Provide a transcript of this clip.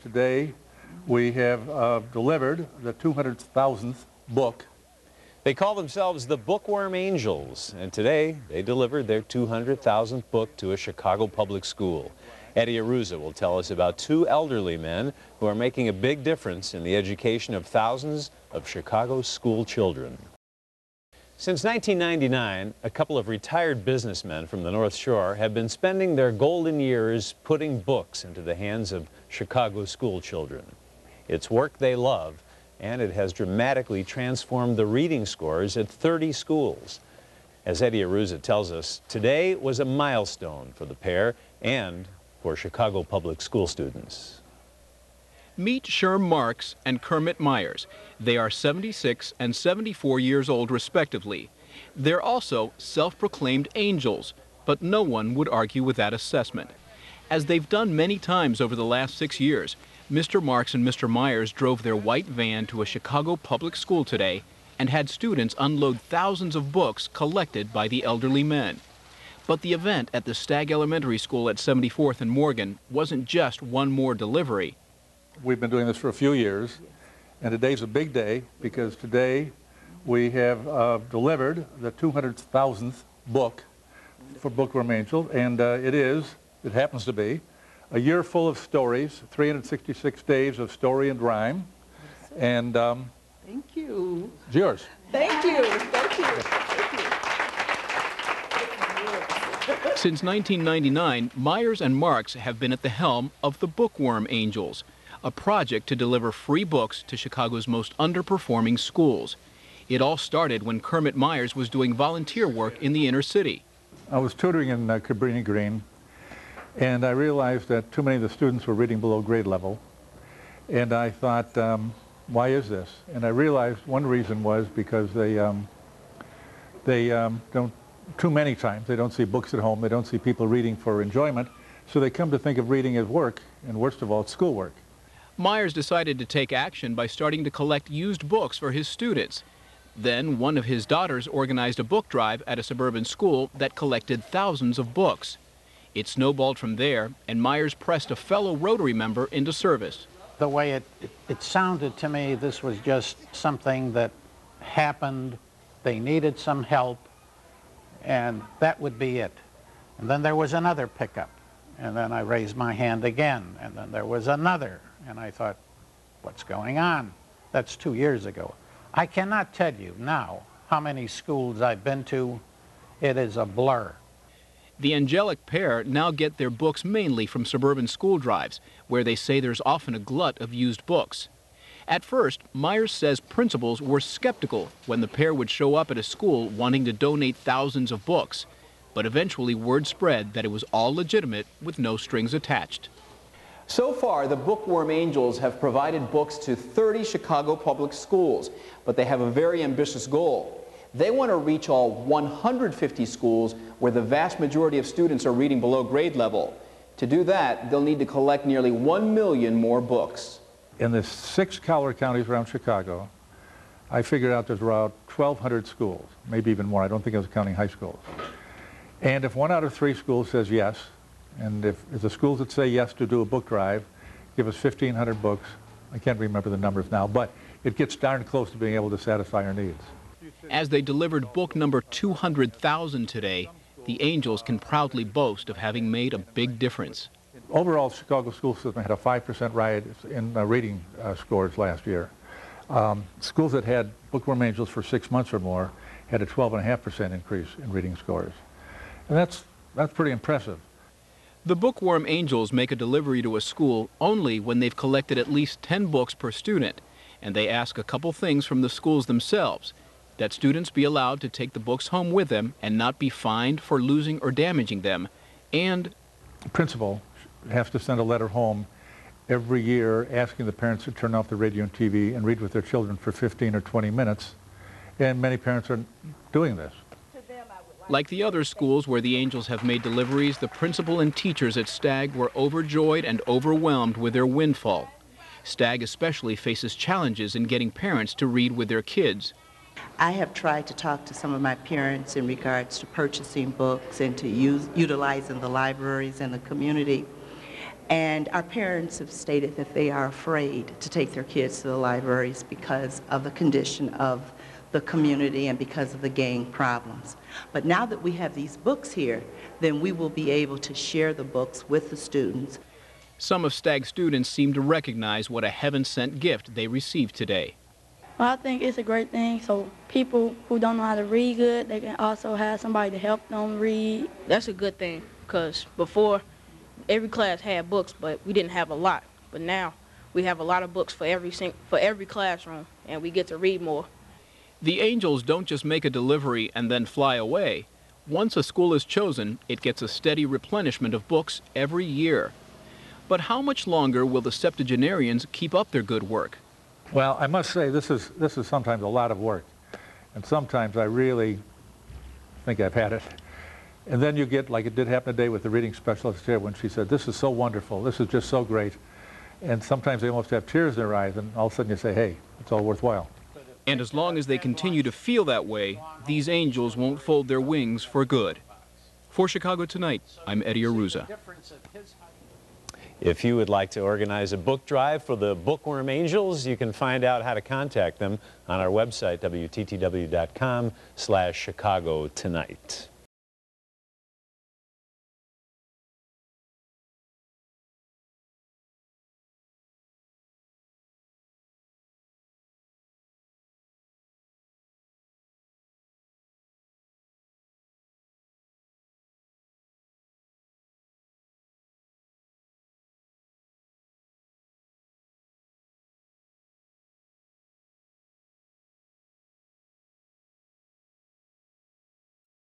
today we have delivered the 200,000th book. They call themselves the BookWormAngels, and today they delivered their 200,000th book to a Chicago public school. Eddie Aruza will tell us about two elderly men who are making a big difference in the education of thousands of Chicago's school children. Since 1999, a couple of retired businessmen from the North Shore have been spending their golden years putting books into the hands of Chicago's school children. It's work they love, and it has dramatically transformed the reading scores at 30 schools. As Eddie Aruza tells us, today was a milestone for the pair and for Chicago public school students. Meet Sherm Marks and Kermit Myers. They are 76 and 74 years old, respectively. They're also self-proclaimed angels, but no one would argue with that assessment. As they've done many times over the last 6 years, Mr. Marks and Mr. Myers drove their white van to a Chicago public school today and had students unload thousands of books collected by the elderly men. But the event at the Stagg Elementary School at 74th and Morgan wasn't just one more delivery. We've been doing this for a few years, and today's a big day because today we have delivered the 200,000th book for BookWormAngels, and it happens to be, a year full of stories, 366 days of story and rhyme, and thank you. It's yours. Thank you. Thank you. Thank you. Since 1999, Myers and Marks have been at the helm of the BookWormAngels, a project to deliver free books to Chicago's most underperforming schools. It all started when Kermit Myers was doing volunteer work in the inner city. I was tutoring in Cabrini Green, and I realized that too many of the students were reading below grade level. And I thought, why is this? And I realized one reason was because they don't, too many times, they don't see books at home, they don't see people reading for enjoyment, so they come to think of reading as work, and worst of all, it's schoolwork. Myers decided to take action by starting to collect used books for his students. Then one of his daughters organized a book drive at a suburban school that collected thousands of books. It snowballed from there, and Myers pressed a fellow Rotary member into service. The way it sounded to me, this was just something that happened. They needed some help, and that would be it. And then there was another pickup, and then I raised my hand again, and then there was another. And I thought, what's going on? That's 2 years ago. I cannot tell you now how many schools I've been to. It is a blur. The angelic pair now get their books mainly from suburban school drives, where they say there's often a glut of used books. At first, Myers says principals were skeptical when the pair would show up at a school wanting to donate thousands of books. But eventually word spread that it was all legitimate with no strings attached. So far, the BookWormAngels have provided books to 30 Chicago public schools, but they have a very ambitious goal. They want to reach all 150 schools where the vast majority of students are reading below grade level. To do that, they'll need to collect nearly 1 million more books. In the 6 collar counties around Chicago, I figured out there's around 1,200 schools, maybe even more. I don't think I was counting high schools. And if 1 out of 3 schools says yes, and if the schools that say yes to do a book drive give us 1,500 books, I can't remember the numbers now, but it gets darn close to being able to satisfy our needs. As they delivered book number 200,000 today, the Angels can proudly boast of having made a big difference. Overall, the Chicago school system had a 5% rise in reading scores last year. Schools that had BookWormAngels for 6 months or more had a 12.5% increase in reading scores. And that's pretty impressive. The BookWormAngels make a delivery to a school only when they've collected at least 10 books per student, and they ask a couple things from the schools themselves: that students be allowed to take the books home with them and not be fined for losing or damaging them, and the principal has to send a letter home every year asking the parents to turn off the radio and TV and read with their children for 15 or 20 minutes, and many parents are doing this. Like the other schools where the Angels have made deliveries, the principal and teachers at Stagg were overjoyed and overwhelmed with their windfall. Stagg especially faces challenges in getting parents to read with their kids. I have tried to talk to some of my parents in regards to purchasing books and to utilizing the libraries in the community. And our parents have stated that they are afraid to take their kids to the libraries because of the condition of the community and because of the gang problems. But now that we have these books here, then we will be able to share the books with the students. Some of STAG students seem to recognize what a heaven-sent gift they received today. Well, I think it's a great thing, so people who don't know how to read good, they can also have somebody to help them read. That's a good thing, because before, every class had books, but we didn't have a lot. But now, we have a lot of books for every classroom, and we get to read more. The Angels don't just make a delivery and then fly away. Once a school is chosen, it gets a steady replenishment of books every year. But how much longer will the septuagenarians keep up their good work? Well, I must say this is sometimes a lot of work, and sometimes I really think I've had it. And then you get, like it did happen today with the reading specialist here, when she said, "This is so wonderful, this is just so great," and sometimes they almost have tears in their eyes, and all of a sudden you say, "Hey, it's all worthwhile." And as long as they continue to feel that way, these angels won't fold their wings for good. For Chicago Tonight, I'm Eddie Aruza. If you would like to organize a book drive for the Bookworm Angels, you can find out how to contact them on our website, WTTW.com/Chicago Tonight.